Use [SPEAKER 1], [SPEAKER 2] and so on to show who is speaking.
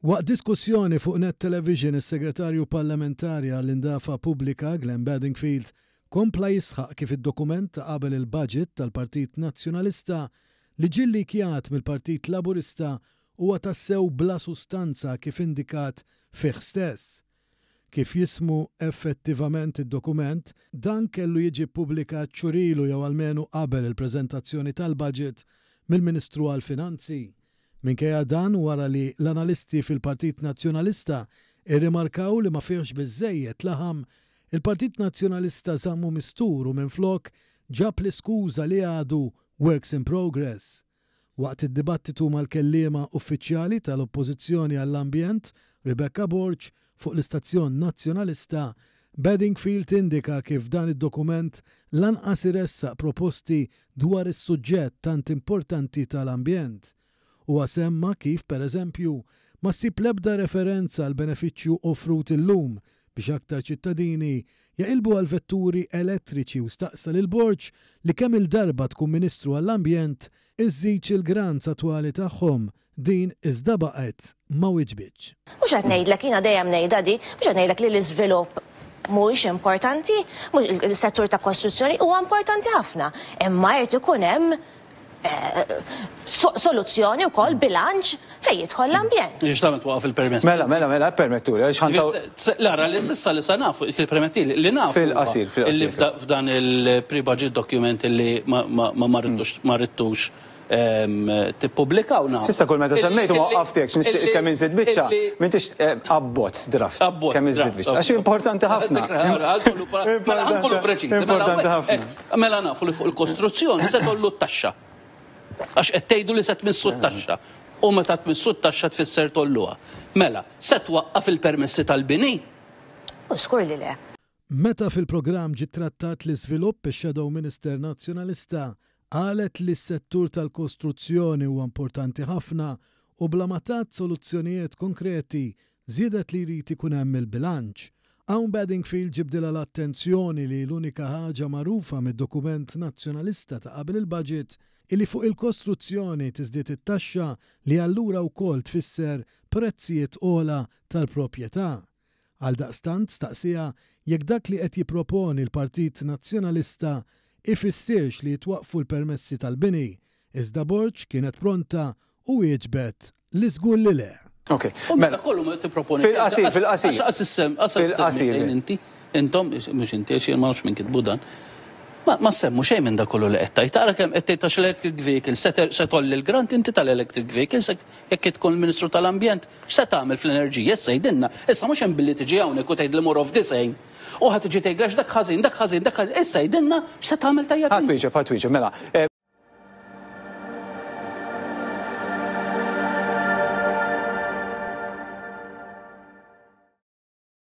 [SPEAKER 1] Waqt diskussjoni fuq Net Television, is-Segretarju Parlamentari għall-Indafa Pubblika Glenn Bedingfield kompla jisħaq kif id-dokument ta' qabel il-budget tal-Partit Nazzjonalista li ġilli kjat mill-Partit Laburista huwa tassew bla sustanza kif indikat fih stess. Kif jismu effettivament id-dokument, dan kellu jiġi ppubblikat xurilu jew almenu qabel il-preżentazzjoni tal-budget mill-Ministru għall-Finanzi. Minkejja dan wara li l-analisti fil-Partit Nazzjonalista irrimarkaw li ma fihx biżżejjed laħam, il-Partit Nazzjonalista żammu misturu minflok ġab l-iskuża li għadu works in progress. Waqt id-dibattitu mal-kelliema uffiċjali tal-Oppożizzjoni għall-Ambjent, Rebecca Borg, fuq l-Istazzjon Nazzjonalista, Bedingfield indika kif dan id-dokument lanqas iressaq proposti dwar is-suġġett tant importanti tal-ambjent. Huwa semma kif, pereżempju, ma ssib l-ebda referenza għal benefiċċju offrut illum biex aktar ċittadini jaqilbu għal vetturi elettriċi u staqsa lil Borg li kemm il-darba tkun Ministru għall-Ambjent iżżid il-grants attwali tagħhom din iżda baqgħet ma wiġbitx.
[SPEAKER 2] Mhux qed ngħidlek jiena dejjem ngħidha di, mhux qed ngħidlek li l-iżvilupp mhuwiex importanti, is-settur ta' kostruzzjoni huwa importanti ħafna, imma jrid ikun hemm soluzzjoni wkoll bilanċ fejn jidħol l-ambjent.
[SPEAKER 3] Ġiġtament waqaf il-permess.
[SPEAKER 4] Mela, permettu li.
[SPEAKER 3] Lara, l-istessa li sa nafu, il-permetti li nafu.
[SPEAKER 4] Fil-qasir.
[SPEAKER 3] Illi f'dan il-pre-budget document illi ma rridtux tippubblikaw nafu.
[SPEAKER 4] Sissa kull meta semmejtu ma waqaftek, kemm inżid biċċa, m'intix abbozz draft. Kemm inżid biċċa. Għax importanti ħafna.
[SPEAKER 3] Għankollu preċiż.
[SPEAKER 4] Importanti ħafna.
[SPEAKER 3] Mela nafu li fuq il-kostruzzjoni se tollu t-taxxa. Għax qed tgħidu li se tmissu t-taxxa. U meta tmissu t-taxxa tfisser tolluha. Mela, se twaqqaf il-permessi tal-bini?
[SPEAKER 2] Skur li le.
[SPEAKER 1] Meta fil-programm ġie trattat l-iżvilupp ix-Shadow Minister Nazzjonalista qalet li s-settur tal-kostruzzjoni huwa importanti ħafna u bla ma tat soluzzjonijiet konkreti żiedet li jrid ikun hemm il-bilanċ. Hawn Bedingfield ġibdilha l-attenzjoni li l-unika ħaġa magħrufa mid-dokument nazzjonalista ta' qabel il-budget illi fuq il-kostruzzjoni tiżdied it-taxxa li allura wkoll tfisser prezzijiet ogħla tal-proprjetà. Għaldaqstant staqsija jekk dak li qed jipproponi l-Partit Nazzjonalista ifissirx li jitwaqfu l-permessi tal-bini, iżda Borg kienet pronta u wieġbet li żgur li le.
[SPEAKER 4] Ok.
[SPEAKER 3] Mela kollu ma tipproponi.
[SPEAKER 4] Fil-qasir.
[SPEAKER 3] Fil-qasir. Intom, mhux inti għax ma nafx minn kitbu dan. Ma semmu xejn minn dak kollu li qed tgħid. Tara kemm qed tgħid għax l-electric vehicle se tolli l-grant inti tal-electric vehicles jekk tkun Ministru tal-Ambjent, x'se tagħmel fl-enerġija? Issa jgħidilna. Issa mhux hemm billi tiġi hawnhekk u tgħid li mur off disejn. U ħadd tiġi tgħid dak ħażin, issa jgħidilna x'se tagħmel tajjeb.
[SPEAKER 4] Ħadd wieġeb, mela.